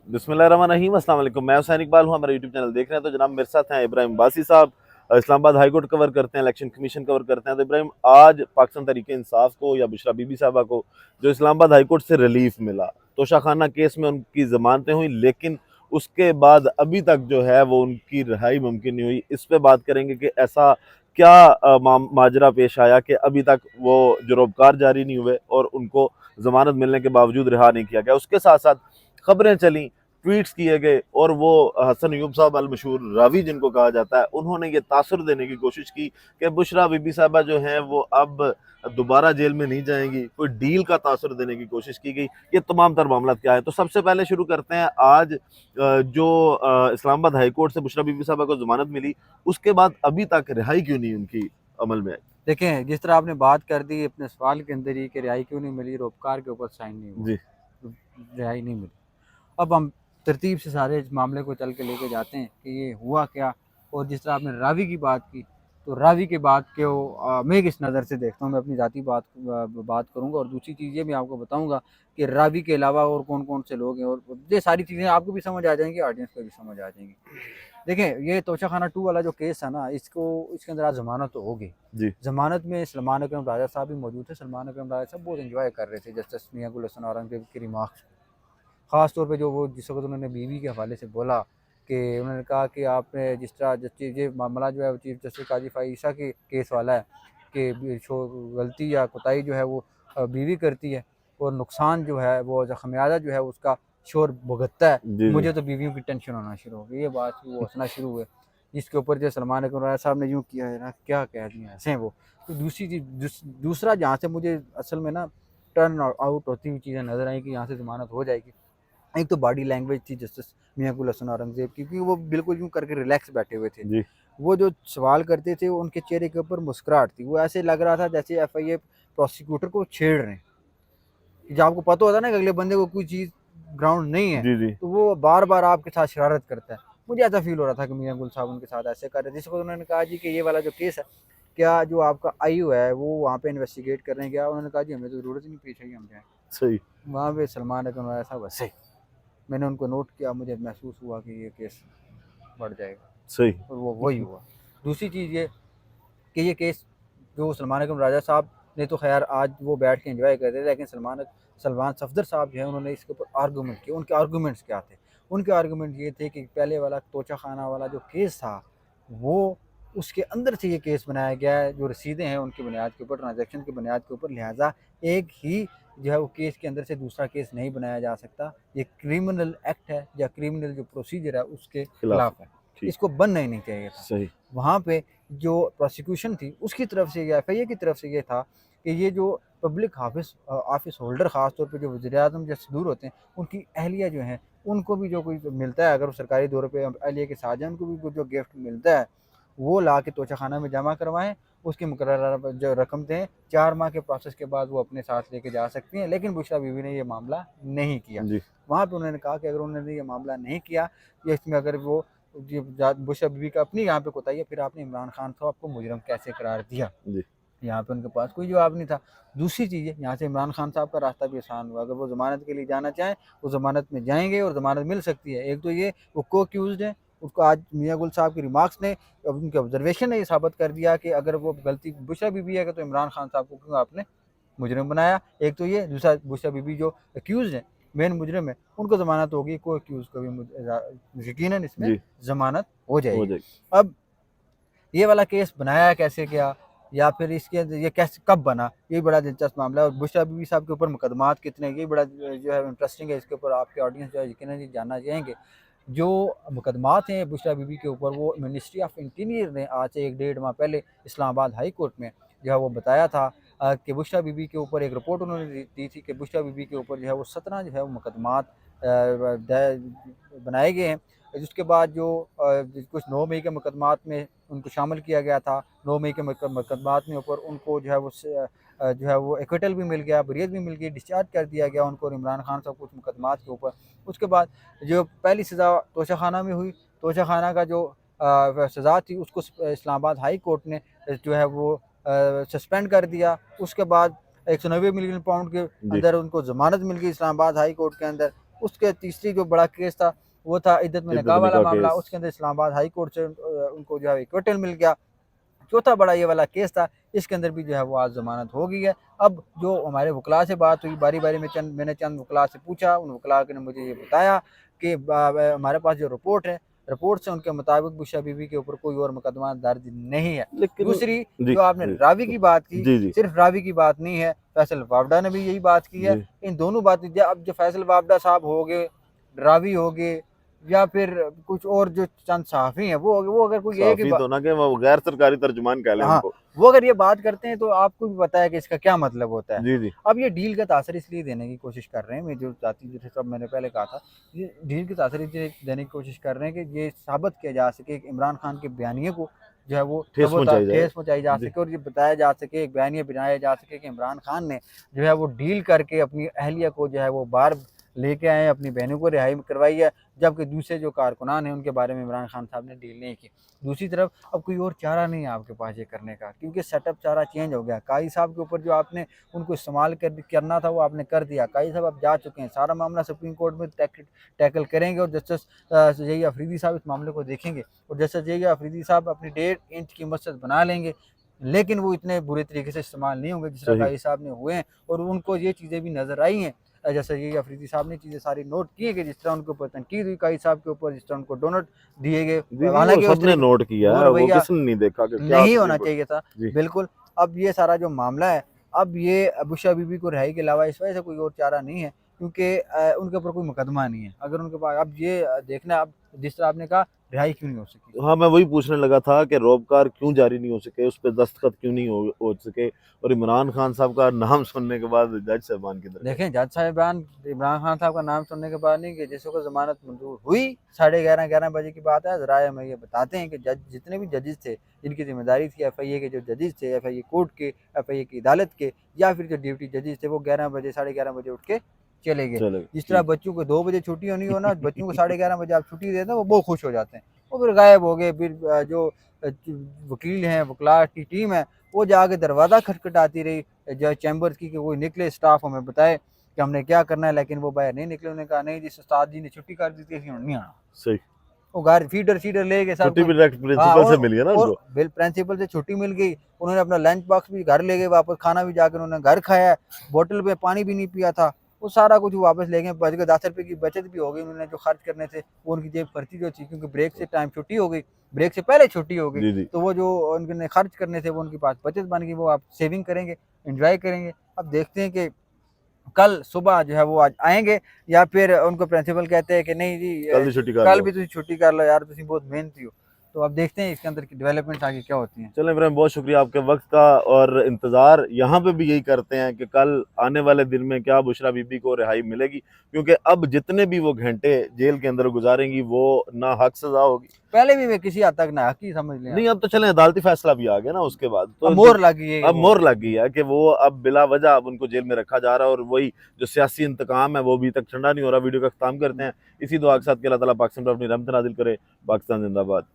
बिस्मिल्लाहिर्रहमानिर्रहीम, अस्सलाम वालेकुम। मैं हुसैन इकबाल हूँ, हमारा यूट्यूब चैनल देख रहे हैं। तो जनाब मेरे साथ हैं इब्राहिम बासी साहब। इस्लामाबाद हाई कोर्ट कवर करते हैं, इलेक्शन कमीशन कवर करते हैं। तो इब्राहिम, आज पाकिस्तान तहरीक इंसाफ को या बुशरा बीबी साहबा को जो इस्लामाबाद हाई कोर्ट से रिलीफ मिला, तोशाखाना केस में उनकी जमानतें हुई, लेकिन उसके बाद अभी तक जो है वो उनकी रिहाई मुमकिन नहीं हुई। इस पे बात करेंगे कि ऐसा क्या माजरा पेश आया कि अभी तक वो जुर्मकार जारी नहीं हुए और उनको जमानत मिलने के बावजूद रिहा नहीं किया गया। उसके साथ साथ खबरें चली, ट्वीट्स किए गए, और वो हसन अयूब साहब अल मशहूर रावी जिनको कहा जाता है, उन्होंने ये तासुर देने की कोशिश की कि बुशरा बीबी साहबा जो हैं वो अब दोबारा जेल में नहीं जाएंगी। कोई डील का तासुर देने की कोशिश की गई। ये तमाम तर मामला क्या है, तो सबसे पहले शुरू करते हैं आज जो इस्लामाबाद हाई कोर्ट से बुशरा बीबी साहबा को जमानत मिली, उसके बाद अभी तक रिहाई क्यों नहीं उनकी अमल में आई। देखें, जिस तरह आपने बात कर दी अपने सवाल के अंदर ही कि रिहाई क्यों नहीं मिली, रोपकार के ऊपर साइन नहीं हुआ, जी रिहाई नहीं मिली। अब हम तरतीब से सारे इस मामले को चल के लेके जाते हैं कि ये हुआ क्या। और जिस तरह आपने रावी की बात की, तो रावी के बाद के मैं किस नज़र से देखता हूँ, मैं अपनी ज़ाती बात करूँगा। और दूसरी चीज़ ये मैं आपको बताऊँगा कि रावी के अलावा और कौन कौन से लोग हैं, और ये सारी चीज़ें आपको भी समझ आ जाएंगी, ऑडियंस को भी समझ आ जाएंगी। देखें, ये तोशाखाना 2 वाला जो केस है ना, इसके अंदर आज ज़मानत तो होगी। जी ज़मानत में सलमान अकरम राजा साहब भी मौजूद थे। सलमान अकरम राजा साहब बहुत एंजॉय कर रहे थे जस्टिस मियां गुल हसन औरंगज़ेब की रिमार्क्स, ख़ास तौर पे जो वो जिस वक्त उन्होंने बीवी के हवाले से बोला कि उन्होंने कहा कि आपने जिस तरह ये मामला जो है वो चीफ जस्टिस काजी फ़ाइज़ा के केस वाला है कि गलती या कोताही जो है वो बीवी करती है, और नुकसान जो है वो खमियाजा जो है उसका शोर भुगतता है। जी जी मुझे तो बीवियों की टेंशन होना शुरू हो गई, ये बात वो हंसना शुरू हुए। जिसके ऊपर जो सलमान अकबर राजा साहब ने यूँ किया है ना, क्या कह दिया, हंसे वो। तो दूसरी चीज़ दूसरा जहाँ से मुझे असल में ना टर्न आउट होती हुई चीज़ें नज़र आई कि यहाँ से ज़मानत हो जाएगी। एक तो बॉडी लैंग्वेज थी जस्टिस मियां गुल हसन औरंगज़ेब की, क्योंकि वो बिल्कुल यूँ करके रिलैक्स बैठे हुए थे। जी वो जो सवाल करते थे उनके चेहरे के ऊपर मुस्कुराहट थी। वो ऐसे लग रहा था जैसे एफआईए प्रोसिक्यूटर को छेड़ रहे हैं। कि जब आपको पता होता है ना कि अगले बंदे को कोई चीज़ ग्राउंड नहीं है, जी जी तो वो बार-बार आपके साथ शरारत करता है। मुझे ऐसा फ़ील हो रहा था कि मियां गुल साहब उनके साथ ऐसे कर रहे थे। जिस वक़्त उन्होंने कहा जी कि ये वाला जो केस है, क्या जो आपका आईयू है वो वहाँ पे इन्वेस्टिगेट करने गया? उन्होंने कहा जी हमें तो ज़रूरत ही नहीं पीछे कि हम जाएँ। सही वहाँ पे सलमान अकबर राजा साहब हँसे। मैंने उनको नोट किया, मुझे महसूस हुआ कि ये केस बढ़ जाएगा, सही और वो वही हुआ। दूसरी चीज़ ये कि ये केस जो सलमान अकरम राजा साहब ने तो ख़ैर आज वो बैठ के एंजॉय कर रहे थे, लेकिन सलमान सफदर साहब जो है उन्होंने इसके ऊपर आर्गूमेंट किए। उनके आर्गूमेंट्स क्या थे? उनके आर्गूमेंट ये थे कि पहले वाला तोशा खाना वाला जो केस था, वो उसके अंदर से ये केस बनाया गया है, जो रसीदें हैं उनकी बुनियाद के ऊपर, ट्रांजैक्शन की बुनियाद के ऊपर, लिहाजा एक ही जो है वो केस के अंदर से दूसरा केस नहीं बनाया जा सकता। ये क्रिमिनल एक्ट है या क्रिमिनल जो प्रोसीजर है उसके खिलाफ खिलाफ है। ठीक इसको बनना ही नहीं चाहिए था। सही वहाँ पे जो प्रोसिक्यूशन थी उसकी तरफ से या एफआईए की तरफ से ये था कि ये जो पब्लिक ऑफिस होल्डर, ख़ास तौर पे जो वज़ीर-ए-आज़म जैसे सदूर होते हैं, उनकी अहलिया जो हैं, उनको भी जो कोई मिलता है, अगर वो सरकारी दौरे पे अहलिया के साथ जाएँ, उनको भी कुछ जो गिफ्ट मिलता है, वो ला के तोशाखाना में जमा करवाएँ, उसकी मुकर्ररा जो रकम दें, 4 माह के प्रोसेस के बाद वो अपने साथ लेके जा सकती हैं। लेकिन बुशरा बीवी ने ये मामला नहीं किया। जी वहाँ पे उन्होंने कहा कि अगर उन्होंने ये मामला नहीं किया, या इसमें अगर वो जी बुशरा बीवी का अपनी यहाँ पे कोताही है, फिर आपने इमरान खान साहब को मुजरिम कैसे करार दिया? जी यहाँ पे उनके पास कोई जवाब नहीं था। दूसरी चीज़ है, यहाँ से इमरान खान साहब का रास्ता भी आसान हुआ। अगर वो ज़मानत के लिए जाना चाहें, वो ज़मानत में जाएँगे और ज़मानत मिल सकती है। एक तो ये वो को-अक्यूज़्ड हैं, उसको आज मियाँ गुल साहब की रिमार्क्स ने, उनके ऑब्ज़र्वेशन ने ये साबित कर दिया कि अगर वो गलती बुशरा बीवी है तो इमरान खान साहब को क्यों आपने मुजरिम बनाया। एक तो ये, दूसरा बुशरा बीवी जो अक्यूज़्ड हैं, मेन मुजरिम है, उनको ज़मानत होगी, को-अक्यूज़ को भी यकीनन इसमें जी ज़मानत हो हो जाएगी। जाएगी। अब ये वाला केस बनाया कैसे गया, या फिर इसके अंदर ये कैसे कब बना, ये बड़ा दिलचस्प मामला है। और बुशरा बीवी साहब के ऊपर मुकदमात कितने, ये बड़ा जो है इंटरेस्टिंग है। इसके ऊपर आपके ऑडियंस जो है यकीनन ही जानना चाहेंगे। जो मुकदमात हैं बुशरा बीवी के ऊपर, वो मिनिस्ट्री ऑफ इंटीरियर ने आज से 1 डेढ़ माह पहले इस्लामाबाद हाई कोर्ट में जो है वो बताया था कि बुशरा बीवी के ऊपर एक रिपोर्ट उन्होंने दी थी कि बुशरा बीवी के ऊपर जो है वो 17 जो है वो मुकदमात बनाए गए हैं। उसके बाद जो कुछ 9 मई के मुकदमात में उनको शामिल किया गया था। 9 मई के मुकदमात में ऊपर उनको जो है वो जो है वो एक्विटल भी मिल गया, बरीयत भी मिल गई, डिस्चार्ज कर दिया गया उनको और इमरान खान साहब कुछ मुकदमात के ऊपर। उसके बाद जो पहली सज़ा तोशाखाना में हुई, तोशाखाना का जो सज़ा थी उसको इस्लामाबाद हाई कोर्ट ने जो है वो सस्पेंड कर दिया। उसके बाद 190 मिलियन पाउंड के जी अंदर उनको ज़मानत मिल गई इस्लामाबाद हाई कोर्ट के अंदर। उसके तीसरी जो बड़ा केस था वो था इद्दत में इद्दत निकाह वाला निकाह मामला, केस। उसके अंदर इस्लामाबाद हाई कोर्ट से उनको जो है इक्विटल मिल गया। चौथा बड़ा ये वाला केस था, इसके अंदर भी जो है वो आज ज़मानत हो गई है। अब जो हमारे वकला से बात हुई, बारी-बारी में मैंने चंद वकला से पूछा, उन वकला ने मुझे ये बताया कि हमारे पास जो रिपोर्ट है, रिपोर्ट से उनके मुताबिक बुशरा बीबी के ऊपर कोई और मुकदमा दर्ज नहीं है। लेकिन दूसरी जी जो आपने जी रावी की बात की, जी जी सिर्फ रावी की बात नहीं है, फैसल वावड़ा ने भी यही बात की है। जी इन दोनों बातें अब जो फैसल वावड़ा साहब हो गए, रावी हो गए या फिर कुछ और जो चंद सहाफ़ी हैं वो अगर कोई एक ही साफी तो ना कि वो गैर सरकारी तर्जुमान कह लें हाँ, उनको। वो अगर ये बात करते हैं तो आपको भी पता है कि इसका क्या मतलब होता है। जी जी अब ये डील का तासर इसलिए देने की कोशिश कर रहे हैं, मैं जो जाती जैसे सब मैंने पहले कहा था, ये डील का तासर इसलिए देने की कोशिश कर रहे हैं कि ये साबित किया जा सके कि इमरान खान के बयानिए को जो है वो ठेस पहुंचाई जाए। ठेस पहुँचाई जा जी सके और ये बताया जा सके, एक बयानिया बनाया जा सके कि इमरान खान ने जो है वो डील करके अपनी अहलिया को जो है वो बाहर लेके आए हैं, अपनी बहनों को रिहाई करवाई है, जबकि दूसरे जो कारकुनान हैं उनके बारे में इमरान खान साहब ने डील नहीं की। दूसरी तरफ अब कोई और चारा नहीं है आपके पास ये करने का, क्योंकि सेटअप सारा चेंज हो गया। काई साहब के ऊपर जो आपने उनको इस्तेमाल करना था वो आपने कर दिया। काई साहब अब जा चुके हैं, सारा मामला सुप्रीम कोर्ट में टैकल करेंगे और जस्टिस जही अफरीदी साहब इस मामले को देखेंगे और जस्टिस जही अफरीदी साहब अपनी 1.5 इंच की मसद बना लेंगे, लेकिन वो इतने बुरे तरीके से इस्तेमाल नहीं होंगे जिस तरह सही। काई साहब ने हुए हैं। और उनको ये चीज़ें भी नज़र आई हैं, जैसे ये अफरीदी साहब ने चीज़ें सारी नोट की है कि जिस तरह उनके ऊपर तनकीद हुई काई साहब के ऊपर, जिस तरह उनको डोनट दिए गए, जी जी वो हालांकि उस सबने तरीके नोट किया वो है, वो रवैया किसने नहीं देखा कि क्या नहीं सुप्रीम होना कोर्ट। चाहिए था। जी बिल्कुल, अब ये सारा जो मामला है, अब ये बुशरा बीबी को रिहाई के अलावा इस वजह से कोई और चारा नहीं है, क्योंकि उनके ऊपर कोई मुकदमा नहीं है। अगर उनके पास अब ये देखना है, अब जिस तरह आपने कहा रिहाई क्यों नहीं हो सकी। हाँ, मैं वही पूछने लगा था कि रोबकार क्यों जारी नहीं हो सके, उस पे दस्तखत क्यों नहीं हो सके, और इमरान खान साहब का नाम सुनने के बाद जज साहबान किधर गए? देखें जज साहिबान इमरान खान साहब का नाम सुनने के बाद नहीं कि जिसको को ज़मानत मंजूर हुई, 11:30 बजे की बात है। ज़राए हमें ये बताते हैं कि जज जितने भी जजेस थे, जिनकी ज़िम्मेदारी थी एफआईए के जो जजेस थे, एफआईए कोर्ट के, एफआईए की अदालत के, या फिर जो ड्यूटी जजेस थे, वो 11 बजे 11:30 बजे उठ के चले गए। चलो जिस तरह ठीक। बच्चों को 2 बजे छुट्टी होनी हो ना, बच्चों को 11:30 बजे आप छुट्टी दे दें वो बहुत खुश हो जाते हैं। वो फिर गायब हो गए, फिर जो वकील हैं, वकला की टीम है, वो जाके दरवाज़ा खटखटाती रही जो चैम्बर्स की कि कोई निकले, स्टाफ हमें बताए कि हमने क्या करना है, लेकिन वो बाहर नहीं निकले। उन्होंने कहा नहीं जी उस्ताद जी ने छुट्टी कर दी थी, नहीं आना। सही। वो घर फीडर ले गए सब छुट्टी कुछ। भी डायरेक्ट हाँ, प्रिंसिपल से मिली है ना और उनको। बिल प्रिंसिपल से छुट्टी मिल गई। उन्होंने अपना लंच बॉक्स भी घर ले गए वापस, खाना भी जाकर उन्होंने घर खाया है, बोतल पे पानी भी नहीं पिया था। वो सारा कुछ वापस ले गए, बच गए। 10 रुपए की बचत भी हो गई। उन्होंने जो खर्च करने थे वो उनकी जेब भरती जो थी, क्योंकि ब्रेक से टाइम छुट्टी हो गई, ब्रेक से पहले छुट्टी हो गई, जी जी तो वो जो उन्होंने खर्च करने थे वो उनके पास बचत बन गई, वो आप सेविंग करेंगे, एंजॉय करेंगे। अब देखते हैं कि कल सुबह जो है वो आज आएँगे या फिर उनको प्रिंसिपल कहते हैं कि नहीं जी कल की छुट्टी कर कल लो। भी तुम छुट्टी कर लो यार, तुम बहुत मेहनती हो। तो अब देखते हैं इसके अंदर की डेवलपमेंट्स आगे क्या होती हैं। चलें इब्राहिम, बहुत शुक्रिया आपके वक्त का, और इंतज़ार यहाँ पे भी यही करते हैं कि कल आने वाले दिन में क्या बुशरा बीबी को रिहाई मिलेगी, क्योंकि अब जितने भी वो घंटे जेल के अंदर गुजारेंगी वो ना हक सज़ा होगी। पहले भी वे किसी हद तक नाहक ही समझ लें आप। नहीं, अब तो चलें अदालती फैसला भी आ गया ना उसके बाद, अब तो मोहर लग गई है अब वो। मोहर लग गई है कि वो अब बिला वजह अब उनको जेल में रखा जा रहा है, और वही जो सियासी इंतकाम है वो अभी तक ठंडा नहीं हो रहा। वीडियो का ख्ताम करते हैं इसी दुआ के साथ कि अल्लाह ताला पाकिस्तान पर अपनी रहमत नाजिल करे। पाकिस्तान जिंदाबाद।